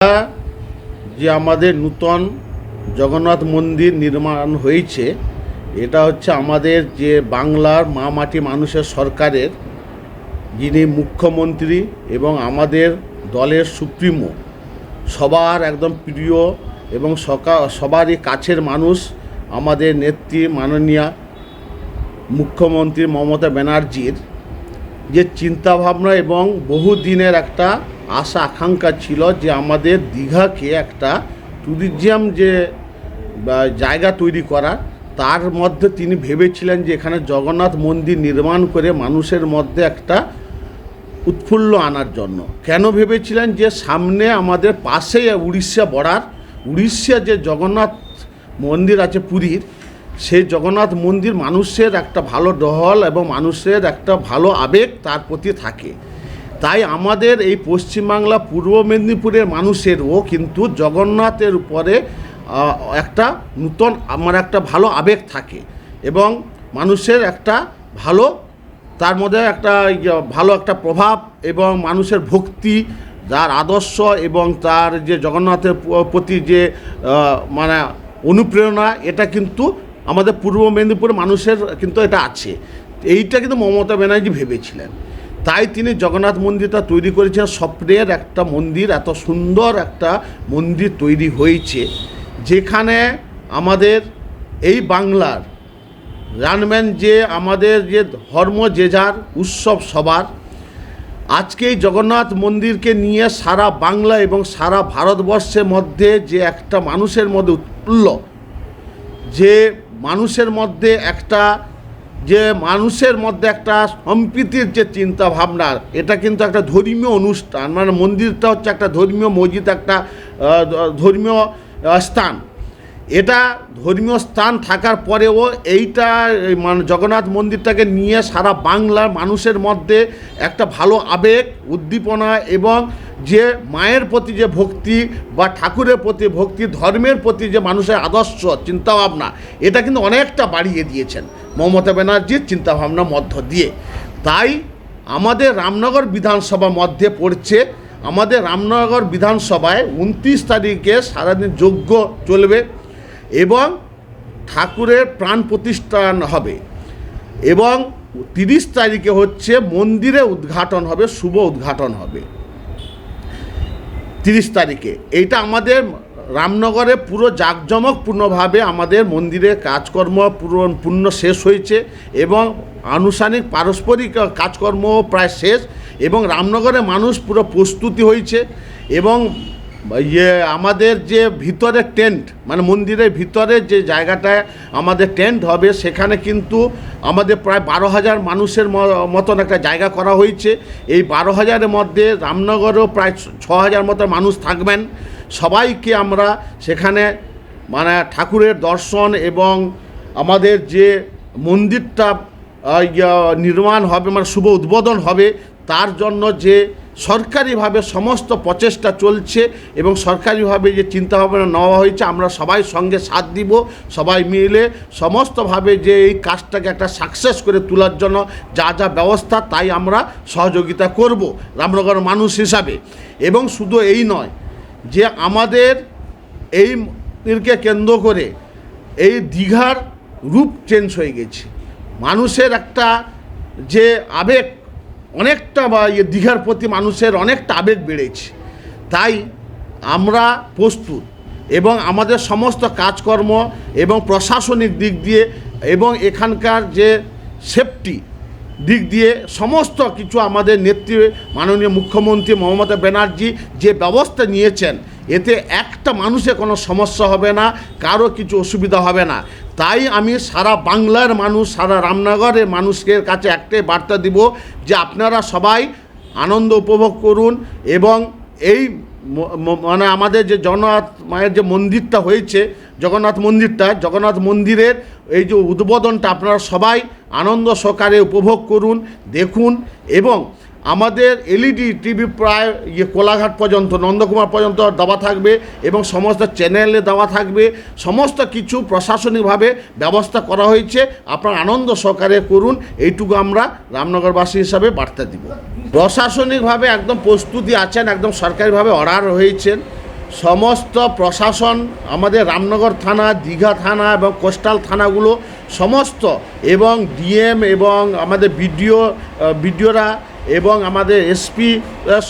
যে আমাদের নূতন জগন্নাথ মন্দির নির্মাণ হয়েছে, এটা হচ্ছে আমাদের যে বাংলার মা মাটি মানুষের সরকারের যিনি মুখ্যমন্ত্রী এবং আমাদের দলের সুপ্রিমো, সবার একদম প্রিয় এবং সবারই কাছের মানুষ আমাদের নেত্রী মাননীয়া মুখ্যমন্ত্রী মমতা ব্যানার্জির যে চিন্তাভাবনা এবং বহুদিনের একটা আশা আকাঙ্ক্ষা ছিল যে আমাদের দীঘাকে একটা ট্যুরিজম যে জায়গা তৈরি করা, তার মধ্যে তিনি ভেবেছিলেন যে এখানে জগন্নাথ মন্দির নির্মাণ করে মানুষের মধ্যে একটা উৎফুল্ল আনার জন্য। কেন ভেবেছিলেন? যে সামনে আমাদের পাশেই উড়িষ্যা বর্ডার, উড়িষ্যা যে জগন্নাথ মন্দির আছে পুরীর, সেই জগন্নাথ মন্দির মানুষের একটা ভালো টহল এবং মানুষের একটা ভালো আবেগ তার প্রতি থাকে। তাই আমাদের এই পশ্চিমবাংলা পূর্ব মেদিনীপুরের মানুষেরও কিন্তু জগন্নাথের উপরে একটা নূতন একটা ভালো আবেগ থাকে এবং মানুষের একটা ভালো তার মধ্যে একটা ভালো একটা প্রভাব এবং মানুষের ভক্তি, যার আদর্শ এবং তার যে জগন্নাথের প্রতি যে অনুপ্রেরণা, এটা কিন্তু আমাদের পূর্ব মেদিনীপুরের মানুষের কিন্তু এটা আছে। এইটা কিন্তু মমতা ব্যানার্জি ভেবেছিলেন, তাই তিনি জগন্নাথ মন্দিরটা তৈরি করেছেন। স্বপ্নের একটা মন্দির, এত সুন্দর একটা মন্দির তৈরি হয়েছে, যেখানে আমাদের এই বাংলার জানবেন যে আমাদের যে ধর্ম যে যার, উৎসব সবার। আজকে এই জগন্নাথ মন্দিরকে নিয়ে সারা বাংলা এবং সারা ভারতবর্ষের মধ্যে যে একটা মানুষের মধ্যে উৎফুল্ল, যে মানুষের মধ্যে একটা সম্প্রীতির যে চিন্তা ভাবনা, এটা কিন্তু একটা ধর্মীয় অনুষ্ঠান। মন্দিরটা হচ্ছে একটা ধর্মীয় মসজিদ, একটা ধর্মীয় স্থান। এটা ধর্মীয় স্থান থাকার পরেও এইটা জগন্নাথ মন্দিরটাকে নিয়ে সারা বাংলার মানুষের মধ্যে একটা ভালো আবেগ, উদ্দীপনা এবং যে মায়ের প্রতি যে ভক্তি বা ঠাকুরের প্রতি ভক্তি, ধর্মের প্রতি যে মানুষের আদর্শ চিন্তাভাবনা, এটা কিন্তু অনেকটা বাড়িয়ে দিয়েছেন মমতা ব্যানার্জির চিন্তাভাবনার মধ্য দিয়ে। তাই আমাদের রামনগর বিধানসভা মধ্যে পড়ছে, আমাদের রামনগর বিধানসভায় 29 তারিখে সারাদিন যজ্ঞ চলবে এবং ঠাকুরের প্রাণ প্রতিষ্ঠান হবে এবং 30 তারিখে হচ্ছে মন্দিরে উদ্ঘাটন হবে, শুভ উদ্ঘাটন হবে 30 তারিখে। এইটা আমাদের রামনগরে পুরো জাঁকজমকপূর্ণভাবে আমাদের মন্দিরের কাজকর্ম পূর্ণ শেষ হয়েছে এবং আনুষ্ঠানিক পারস্পরিক কাজকর্ম প্রায় শেষ এবং রামনগরে মানুষ পুরো প্রস্তুতি হয়েছে এবং আমাদের যে ভিতরে টেন্ট, মন্দিরের ভিতরে যে জায়গাটায় আমাদের টেন্ট হবে, সেখানে কিন্তু আমাদের প্রায় 12,000 মানুষের মতন একটা জায়গা করা হয়েছে। এই 12,000-এর মধ্যে রামনগরেও প্রায় 6,000 মতো মানুষ থাকবেন। সবাইকে আমরা সেখানে ঠাকুরের দর্শন এবং আমাদের যে মন্দিরটা নির্মাণ হবে, শুভ উদ্বোধন হবে, তার জন্য যে সরকারিভাবে সমস্ত প্রচেষ্টা চলছে এবং সরকারিভাবে যে চিন্তাভাবনা নেওয়া হয়েছে, আমরা সবাই সঙ্গে সাথ দিব, সবাই মিলে সমস্তভাবে যে এই কাজটাকে একটা সাকসেস করে তোলার জন্য যা যা ব্যবস্থা, তাই আমরা সহযোগিতা করব রামনগর মানুষ হিসাবে। এবং শুধু এই নয়, যে আমাদের এই মন্দিরকে কেন্দ্র করে এই দীঘার রূপ চেঞ্জ হয়ে গেছে, মানুষের একটা যে আবেগ অনেকটা দীঘার প্রতি মানুষের অনেকটা আবেগ বেড়েছে। তাই আমরা প্রস্তুত এবং আমাদের সমস্ত কাজকর্ম এবং প্রশাসনিক দিক দিয়ে এবং এখানকার যে সেফটি দিক দিয়ে সমস্ত কিছু আমাদের নেত্রী মাননীয় মুখ্যমন্ত্রী মমতা ব্যানার্জি যে ব্যবস্থা নিয়েছেন, এতে একটা মানুষের কোনো সমস্যা হবে না, কারো কিছু অসুবিধা হবে না। তাই আমি সারা বাংলার মানুষ, সারা রামনগরের মানুষের কাছে একটাই বার্তা দিব যে আপনারা সবাই আনন্দ উপভোগ করুন এবং এই আমাদের যে জগন্নাথ মায়ের যে মন্দিরটা হয়েছে, জগন্নাথ মন্দিরের এই যে উদ্বোধনটা আপনারা সবাই আনন্দ সহকারে উপভোগ করুন, দেখুন। এবং আমাদের এলইডি টিভি প্রায় কোলাঘাট পর্যন্ত, নন্দকুমার পর্যন্ত দেওয়া থাকবে এবং সমস্ত চ্যানেলে দেওয়া থাকবে। সমস্ত কিছু প্রশাসনিকভাবে ব্যবস্থা করা হয়েছে, আপনারা আনন্দ সহকারে করুন, এইটুকু আমরা রামনগরবাসী হিসাবে বার্তা দিব। প্রশাসনিকভাবে একদম প্রস্তুতি আছেন, একদম সরকারিভাবে অর্ডার হয়েছেন সমস্ত প্রশাসন, আমাদের রামনগর থানা, দীঘা থানা এবং কোস্টাল থানাগুলো সমস্ত, এবং ডিএম এবং আমাদের বিডিওরা এবং আমাদের এসপি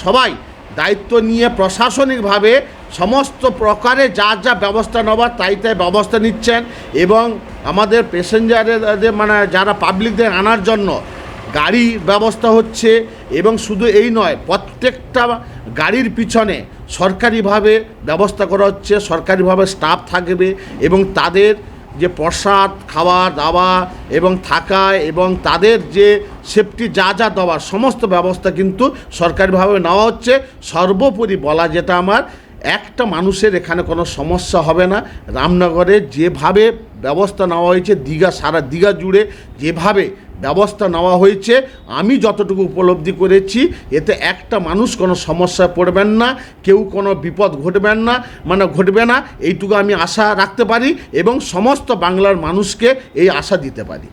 সবাই দায়িত্ব নিয়ে প্রশাসনিকভাবে সমস্ত প্রকারে যা যা ব্যবস্থা নেওয়ার তাই ব্যবস্থা নিচ্ছেন। এবং আমাদের প্যাসেঞ্জারের মানে যারা পাবলিকদের আনার জন্য গাড়ির ব্যবস্থা হচ্ছে। এবং শুধু এই নয়, প্রত্যেকটা গাড়ির পিছনে সরকারিভাবে ব্যবস্থা করা হচ্ছে, সরকারিভাবে স্টাফ থাকবে এবং তাদের যে প্রসাদ, খাওয়া দাওয়া এবং থাকা এবং তাদের যে সেফটি যা যা দেওয়ার সমস্ত ব্যবস্থা কিন্তু সরকারিভাবে নেওয়া হচ্ছে। সর্বোপরি বলা যেটা আমার, একটা মানুষের এখানে কোনো সমস্যা হবে না। রামনগরে যেভাবে ব্যবস্থা নেওয়া হয়েছে, সারা দীঘা জুড়ে যেভাবে ব্যবস্থা নেওয়া হয়েছে, আমি যতটুকু উপলব্ধি করেছি, এতে একটা মানুষ কোনো সমস্যায় পড়বেন না, কেউ কোনো বিপদ ঘটবে না, এইটুকু আমি আশা রাখতে পারি এবং সমস্ত বাংলার মানুষকে এই আশা দিতে পারি।